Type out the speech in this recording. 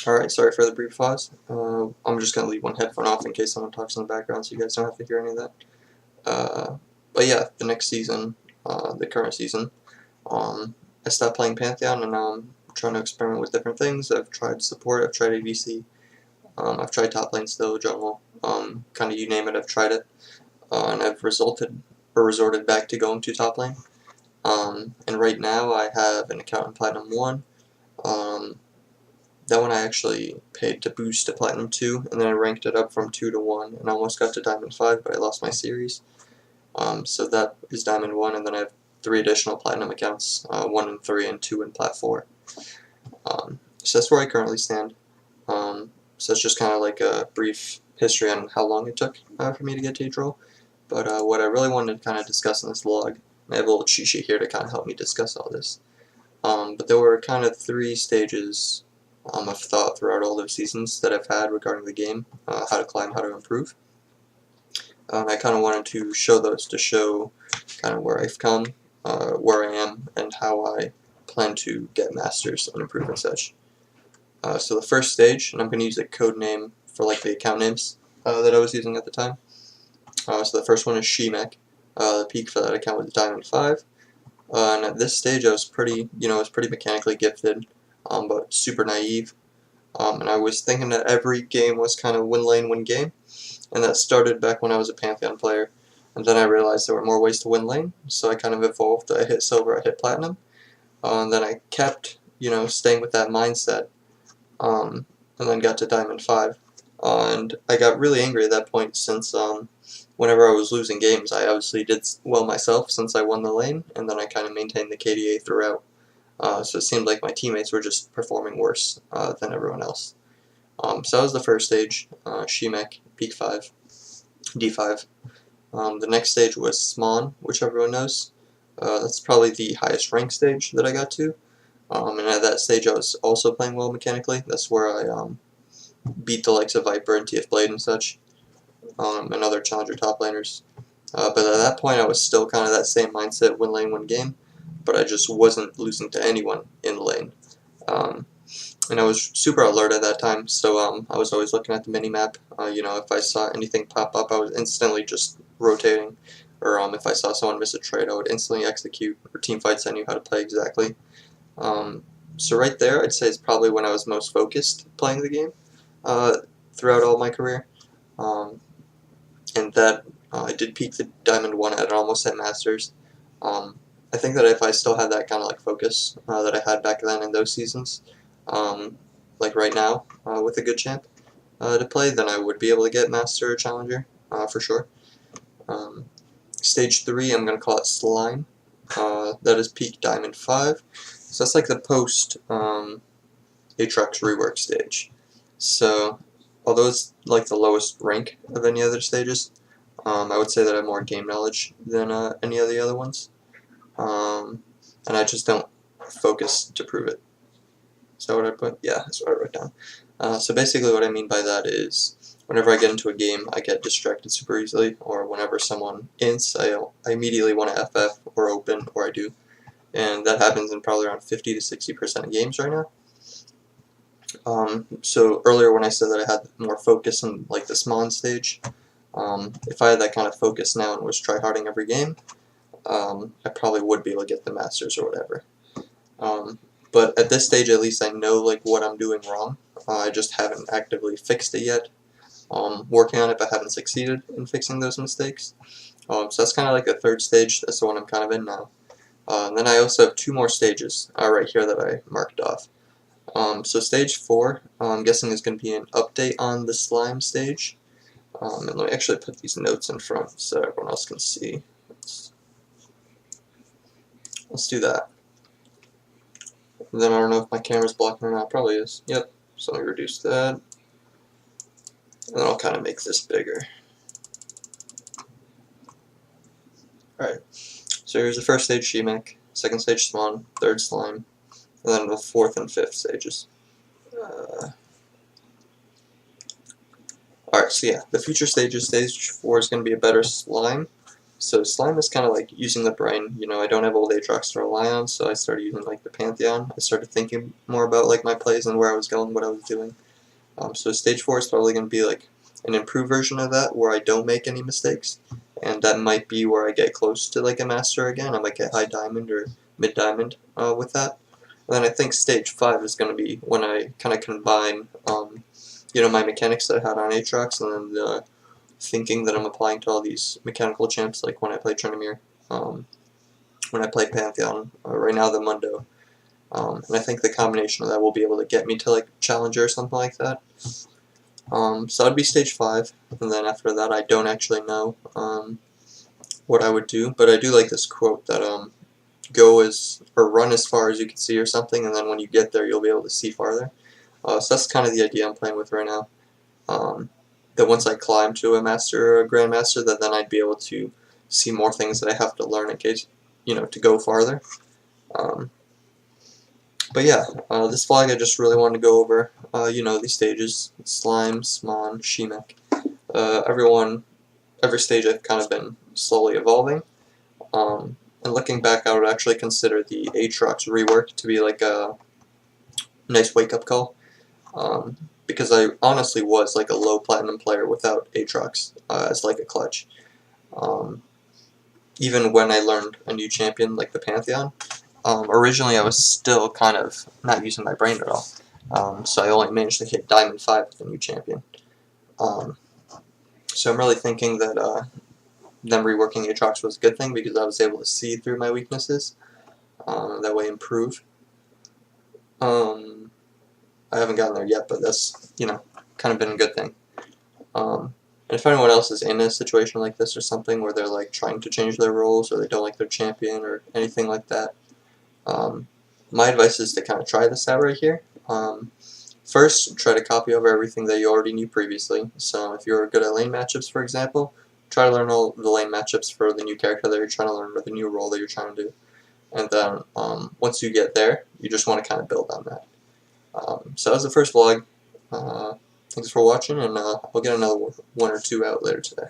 Alright, sorry for the brief pause. I'm just going to leave one headphone off in case someone talks in the background so you guys don't have to hear any of that. But yeah, the next season, the current season, I stopped playing Pantheon and now I'm trying to experiment with different things. I've tried support, I've tried ADC, I've tried top lane still, jungle, kind of you name it, I've tried it. And I've resorted back to going to top lane. And right now I have an account in Platinum 1. That one I actually paid to boost to Platinum 2, and then I ranked it up from 2 to 1, and I almost got to Diamond 5, but I lost my series. So that is Diamond 1, and then I have 3 additional Platinum accounts, 1 in 3 and 2 in Plat 4. So that's where I currently stand. So it's just kind of like a brief history on how long it took for me to get to each role. But what I really wanted to kind of discuss in this vlog, I have a little cheat sheet here to kind of help me discuss all this. But there were kind of 3 stages of thought throughout all those seasons that I've had regarding the game, how to climb, how to improve. I kind of wanted to show those to show kind of where I've come, where I am, and how I plan to get masters and improve and such. So the first stage, and I'm going to use a code name for like the account names that I was using at the time. So the first one is Shemek. The peak for that account was Diamond 5. And at this stage I was pretty, mechanically gifted, but super naive. And I was thinking that every game was kind of win lane, win game. And that started back when I was a Pantheon player. And then I realized there were more ways to win lane, so I kind of evolved. I hit silver, I hit platinum. And then I kept, staying with that mindset. And then got to Diamond 5. And I got really angry at that point since whenever I was losing games, I obviously did well myself since I won the lane, and then I kind of maintained the KDA throughout. So it seemed like my teammates were just performing worse than everyone else. So that was the first stage, Shemek, peak 5, D5. The next stage was Smon, which everyone knows. That's probably the highest rank stage that I got to. And at that stage I was also playing well mechanically. That's where I beat the likes of Viper and TF Blade and such, and other challenger top laners. But at that point I was still kind of that same mindset, win lane, win game, but I just wasn't losing to anyone in the lane. And I was super alert at that time, so I was always looking at the minimap. If I saw anything pop up, I was instantly just rotating, or if I saw someone miss a trade, I would instantly execute, or team fights I knew how to play exactly. So right there, I'd say is probably when I was most focused playing the game throughout all my career. And that I did peak the Diamond 1 at almost at Masters. I think that if I still had that kind of like focus that I had back then in those seasons, like right now with a good champ to play, then I would be able to get Master or Challenger for sure. Stage 3, I'm going to call it Slime. That is peak Diamond 5. So that's like the post Aatrox rework stage. So although it's like the lowest rank of any other stages, I would say that I have more game knowledge than any of the other ones. And I just don't focus to prove it. Is that what I put? Yeah, that's what I wrote down. So basically what I mean by that is whenever I get into a game, I get distracted super easily, or whenever someone ints, I immediately want to FF or open, or I do. And that happens in probably around 50 to 60% of games right now. So earlier when I said that I had more focus in like the Smon stage, if I had that kind of focus now and was tryharding every game, I probably would be able to get the Masters or whatever. But at this stage at least I know like what I'm doing wrong. I just haven't actively fixed it yet. Working on it, but haven't succeeded in fixing those mistakes. So that's kind of like the third stage. That's the one I'm kind of in now. And then I also have 2 more stages right here that I marked off. So stage 4, I'm guessing is going to be an update on the slime stage. And let me actually put these notes in front so everyone else can see. Let's do that. And then I don't know if my camera's blocking or not. Probably is. Yep. So let me reduce that. And then I'll kind of make this bigger. Alright. So here's the first stage, Shemek. Second stage, Smon. Third, Slime. And then the 4th and 5th stages. Alright, so yeah, the future stages, stage 4 is going to be a better slime. So slime is kind of like using the brain. You know, I don't have old Aatrox to rely on, so I started using like the Pantheon. I started thinking more about like my plays and where I was going, what I was doing. So stage 4 is probably going to be like an improved version of that, where I don't make any mistakes, and that might be where I get close to like a master again. I might get high diamond or mid diamond with that. And then I think stage 5 is going to be when I kind of combine, you know, my mechanics that I had on Aatrox and then the thinking that I'm applying to all these mechanical champs, like when I play Tryndamere, when I play Pantheon, right now the Mundo. And I think the combination of that will be able to get me to like Challenger or something like that. So that'd be stage 5, and then after that I don't actually know what I would do, but I do like this quote that go as, or run as far as you can see or something, and then when you get there you'll be able to see farther. So that's kind of the idea I'm playing with right now. That once I climb to a master or a grandmaster, that then I'd be able to see more things that I have to learn in case, you know, to go farther. But yeah, this vlog I just really wanted to go over, you know, these stages: Slime, Smon, Shemek. Every stage I've kind of been slowly evolving. And looking back, I would actually consider the Aatrox rework to be like a nice wake-up call. Because I honestly was like a low platinum player without Aatrox as like a clutch. Even when I learned a new champion like the Pantheon, originally I was still kind of not using my brain at all. So I only managed to hit Diamond 5 with the new champion. So I'm really thinking that them reworking Aatrox was a good thing, because I was able to see through my weaknesses, that way improve. I haven't gotten there yet, but that's, you know, kind of been a good thing. And if anyone else is in a situation like this or something where they're like trying to change their roles, or they don't like their champion or anything like that, my advice is to kind of try this out right here. First, try to copy over everything that you already knew previously. So if you're good at lane matchups, for example, try to learn all the lane matchups for the new character that you're trying to learn, or the new role that you're trying to do. And then once you get there, you just want to kind of build on that. So that was the first vlog. Thanks for watching, and I'll get another one or two out later today.